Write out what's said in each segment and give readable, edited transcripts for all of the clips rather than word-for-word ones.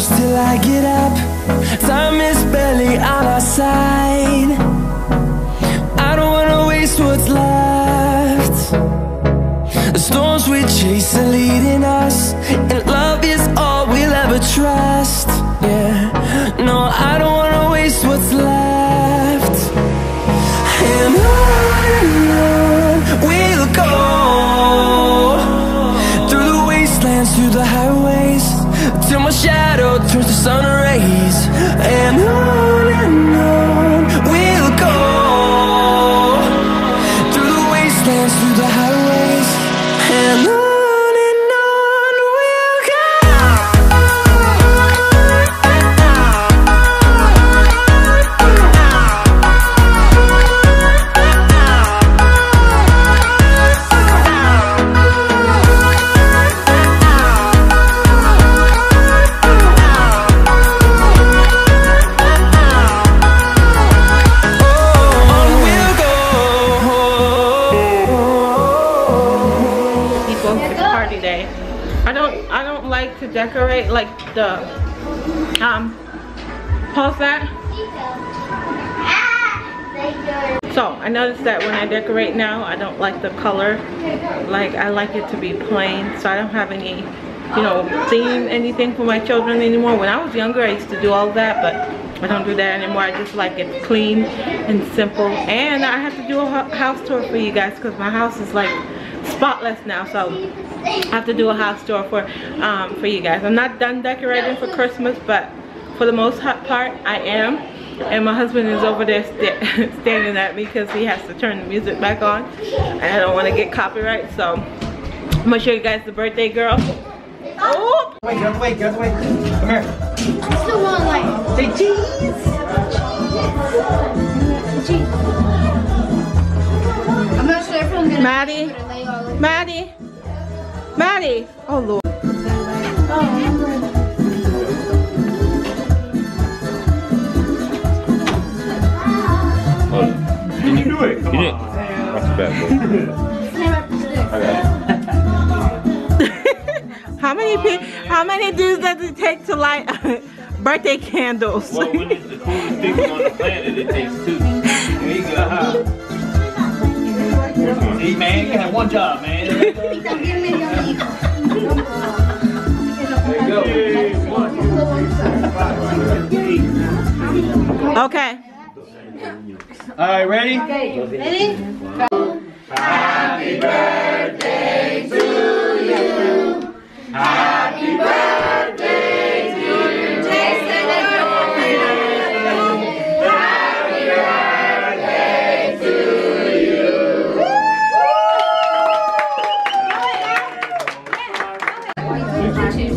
close till I get up. Time is barely on our side. I don't wanna waste what's left. The storms we chase are leading us, and love is all we'll ever trust. Yeah, no, I don't wanna waste what's left. And on we'll go, through the wastelands, through the highways, till my shadow turns to sun rays. And on we'll go, through the wastelands, through the highways, and on we'll go. To decorate like the pause that. So I noticed that when I decorate now, I don't like the color. Like I like it to be plain, so I don't have any, you know, theme anything for my children anymore. When I was younger, I used to do all that, but I don't do that anymore. I just like it clean and simple. And I have to do a house tour for you guys because my house is like spotless now, so I have to do a house tour for you guys. I'm not done decorating for Christmas, but for the most part I am. And my husband is over there standing at me because he has to turn the music back on, and I don't want to get copyright. So I'm gonna show you guys the birthday girl. Oh! Wait, get out the way, get out the way. Come here. I still want like say cheese. Cheese. I'm not sure if I'm gonna Maddie, Maddie, Maddie. Oh Lord. Can you do it? Come on. That's bad, How many dudes does it take to light birthday candles? Well, when it's the coolest people on the planet, it takes two. There you go. Hey man, you have one job, man. There you go. Okay. Alright, ready? Ready? Happy birthday to you. Happy birthday to you. Jaxson and Baby. Happy birthday to you.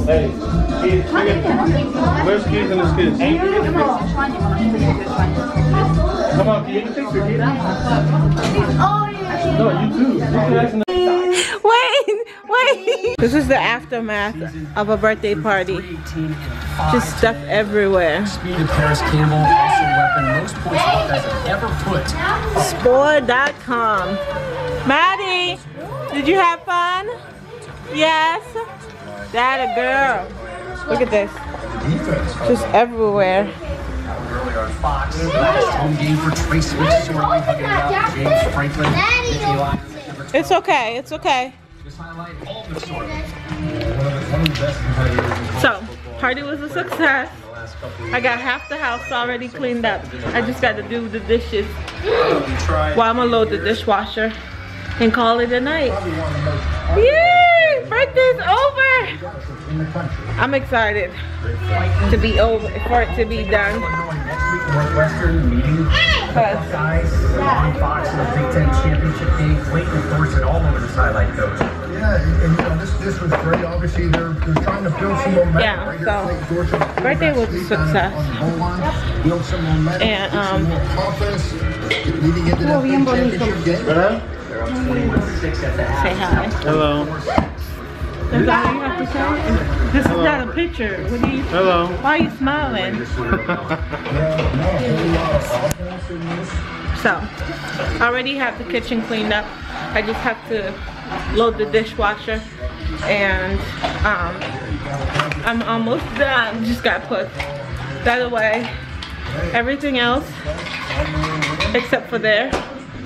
Hey, kids, where's kids and his kids? Come on, can you take your kid? No, you too. Wait. This is the aftermath of a birthday party. Just stuff everywhere. Speed of Paris Campbell, also weapon most points Buckeyes have ever put. Spore.com. Maddie, did you have fun? Yes. That a girl. Look at this. Just everywhere. Fox, last home game for Tracy McSorley, hugging it out. James Franklin, Nikki Lyons. It's okay. It's okay. Just highlight all the stories. So, party was a success. I got half the house already cleaned up. I just got to do the dishes. Well, I'm gonna load the dishwasher and call it a night. Yay! Birthday's over! I'm excited to be over, for it to be done. Northwestern meeting guys on Fox in the Big Ten Championship game. Clayton Thorson all over the sideline coach. Yeah, and you know, this was great. Obviously, they're trying to build some momentum. Yeah, right? so birthday was a success. Build some momentum, and some more confidence leading into that big championship game. Say hi. Hello. That's all you have to say? This is not a picture. What do you? Hello. Why are you smiling? So, I already have the kitchen cleaned up. I just have to load the dishwasher and I'm almost done. Just gotta put that away. Everything else, except for there,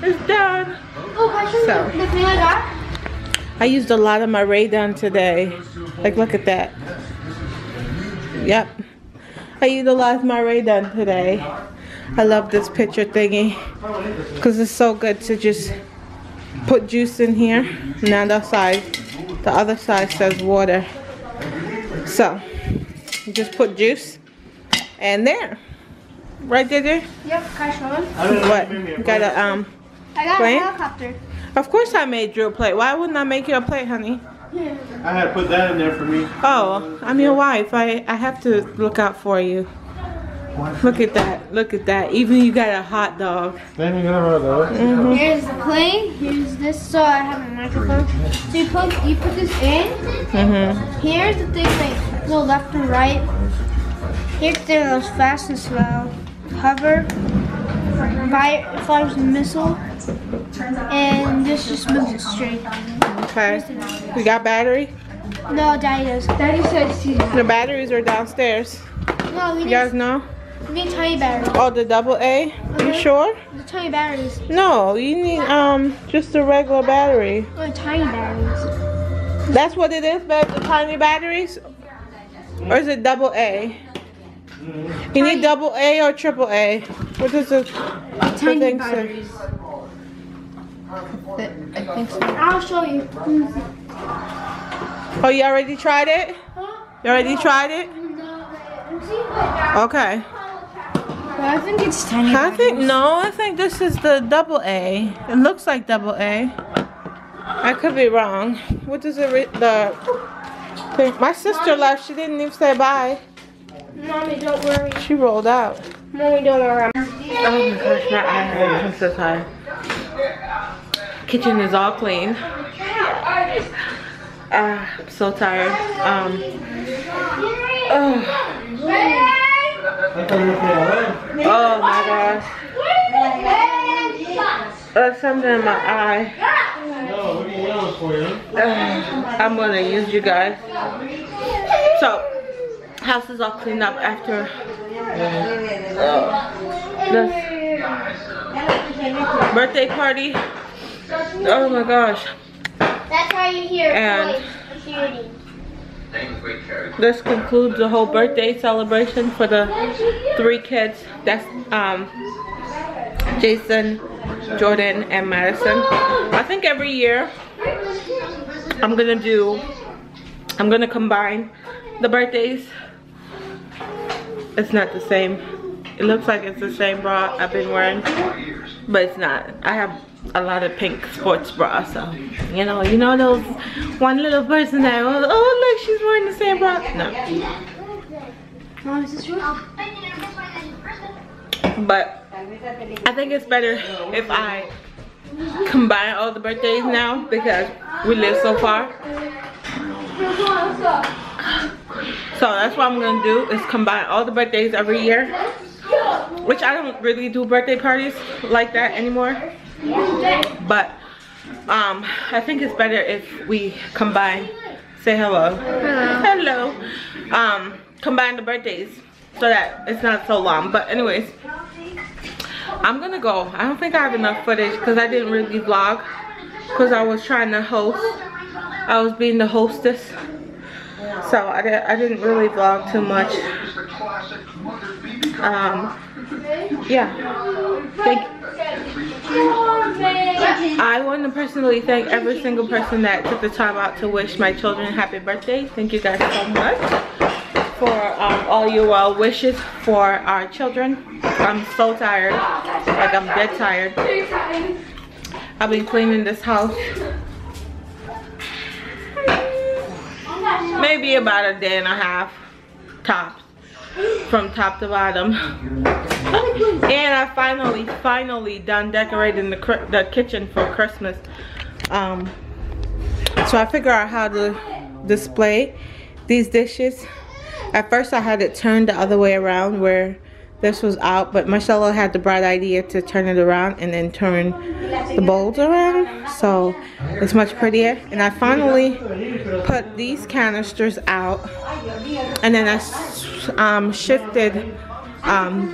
is done. So, The thing I got? I used a lot of my Ray-Don today. Like, look at that. Yep. I used a lot of my Ray-Don today. I love this picture thingy because it's so good to just put juice in here. Now the other side says water. So, you just put juice and there. Right there? Yep, can I show him? What? You got a, I got plate? a helicopter. Of course I made you a plate. Why wouldn't I make you a plate, honey? I had to put that in there for me. Oh, I'm your wife. I have to look out for you. Look at that. Look at that. Even you got a hot dog. Then you're gonna have those. Here's the plate. Here's this. So I have a microphone. So you put this in. Here's the thing like go left and right. Here's the thing that goes fast and slow. Hover. Fires a missile. And this just moves it straight. Okay. We got battery? No, Daddy does. Daddy said The batteries are downstairs. no, we You guys know? need tiny batteries. Oh, the AA? You sure? The tiny batteries. No, you need just a regular battery. No, tiny batteries. That's what it is, babe? The tiny batteries? Or is it AA? You need AA or AAA? What does the Tiny thing batteries. say? I think so. I'll show you. Oh, you already tried it? You already tried it? Okay. Well, I think it's tiny I think this is the AA. It looks like AA. I could be wrong. What does it the thing? My sister left. She didn't even say bye. Mommy, don't worry. She rolled out. Mommy, don't worry. Oh my gosh, my eye. I'm so tired. Kitchen is all clean. I'm so tired. Oh my gosh. There's something in my eye. I'm gonna use you guys. So, house is all cleaned up after this birthday party. Oh my gosh. That's why you're here. And this concludes the whole birthday celebration for the 3 kids. That's Jaxson, Jordan, and Madison. I think every year I'm gonna combine the birthdays. It's not the same. It looks like it's the same bra I've been wearing, but it's not. I have a lot of pink sports bras, so you know those one little person that was, oh look, she's wearing the same bra. No. Mom, is this yours? But I think it's better if I combine all the birthdays now because we live so far. So that's what I'm gonna do, is combine all the birthdays every year, which I don't really do birthday parties like that anymore, but I think it's better if we combine. Say hello. Hello. Combine the birthdays so that it's not so long. But anyways, I'm gonna go. I don't think I have enough footage because I didn't really vlog because I was trying to host. I was being the hostess, so I didn't really vlog too much. Yeah. I want to personally thank every single person that took the time out to wish my children happy birthday. Thank you guys so much for all your well wishes for our children. I'm so tired. Like, I'm dead tired. I've been cleaning this house maybe about a day and a half tops, from top to bottom. And I finally done decorating the kitchen for Christmas. So I figured out how to display these dishes. At first I had it turned the other way around where this was out, but Marcelo had the bright idea to turn it around and then turn the bowls around, so it's much prettier. And I finally put these canisters out, and then I shifted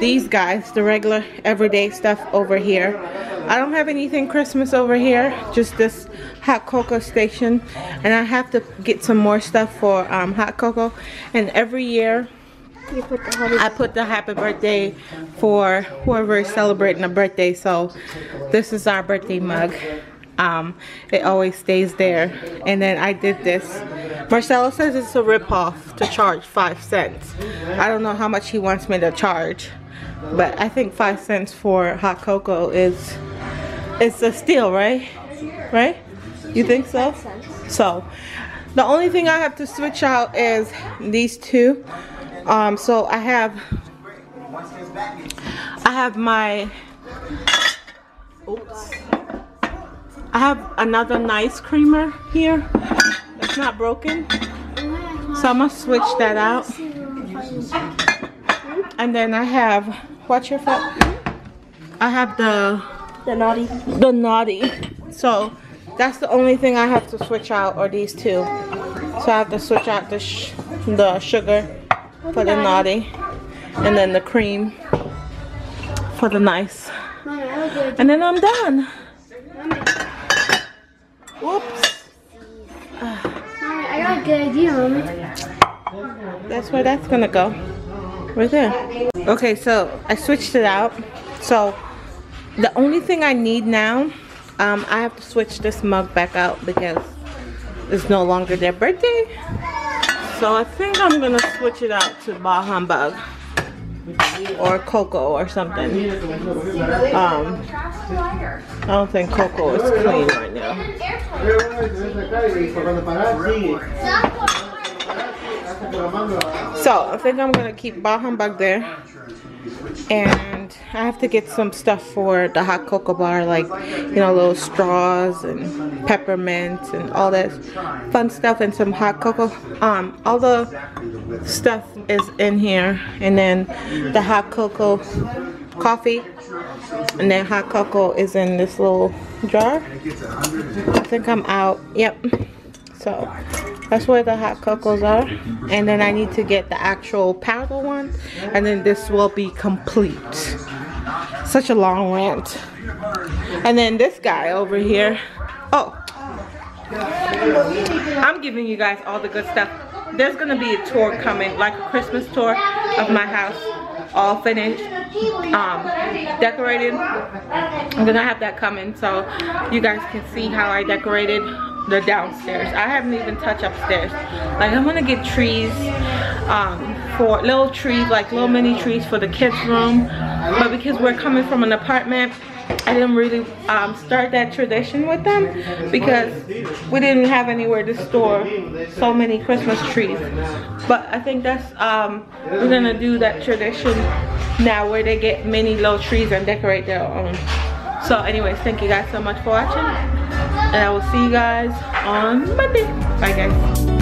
these guys, the regular everyday stuff, over here. I don't have anything Christmas over here, just this hot cocoa station, and I have to get some more stuff for hot cocoa. And every year I put the happy birthday for whoever is celebrating a birthday. So this is our birthday mug. It always stays there. And then I did this. Marcelo says it's a rip-off to charge 5 cents. I don't know how much he wants me to charge, but I think 5 cents for hot cocoa is, it's a steal, right? Right? You think so? So the only thing I have to switch out is these two. So I have my, oops, I have another nice creamer here that's not broken, so I'm gonna switch that out. And then I have, watch your foot, I have the naughty, so that's the only thing I have to switch out, or these two. So I have to switch out the sugar for the naughty, and then the cream for the nice, and then I'm done. Whoops. I got a good idea, Mommy. That's where that's gonna go, right there. Okay, so I switched it out. So the only thing I need now, I have to switch this mug back out because it's no longer their birthday. So I think I'm gonna switch it out to Bah Humbug or cocoa or something. I don't think cocoa is clean right now. So I think I'm gonna keep Bah Humbug there, and I have to get some stuff for the hot cocoa bar, like, you know, little straws and peppermints and all that fun stuff, and some hot cocoa. All the stuff is in here, and then the hot cocoa coffee, and then hot cocoa is in this little jar. I think I'm out. Yep. So that's where the hot cocos are, and then I need to get the actual powder one, and then this will be complete. Such a long rant. And then this guy over here, oh, I'm giving you guys all the good stuff. There's gonna be a tour coming, like a Christmas tour of my house, all finished, decorated. I'm gonna have that coming, so you guys can see how I decorated the downstairs. I haven't even touched upstairs. Like, I'm gonna get trees, for little trees, like little mini trees for the kids' room. But because we're coming from an apartment, I didn't really start that tradition with them because we didn't have anywhere to store so many Christmas trees. But I think that's, we're gonna do that tradition now where they get mini little trees and decorate their own. So anyways, thank you guys so much for watching, and I will see you guys on Monday. Bye guys.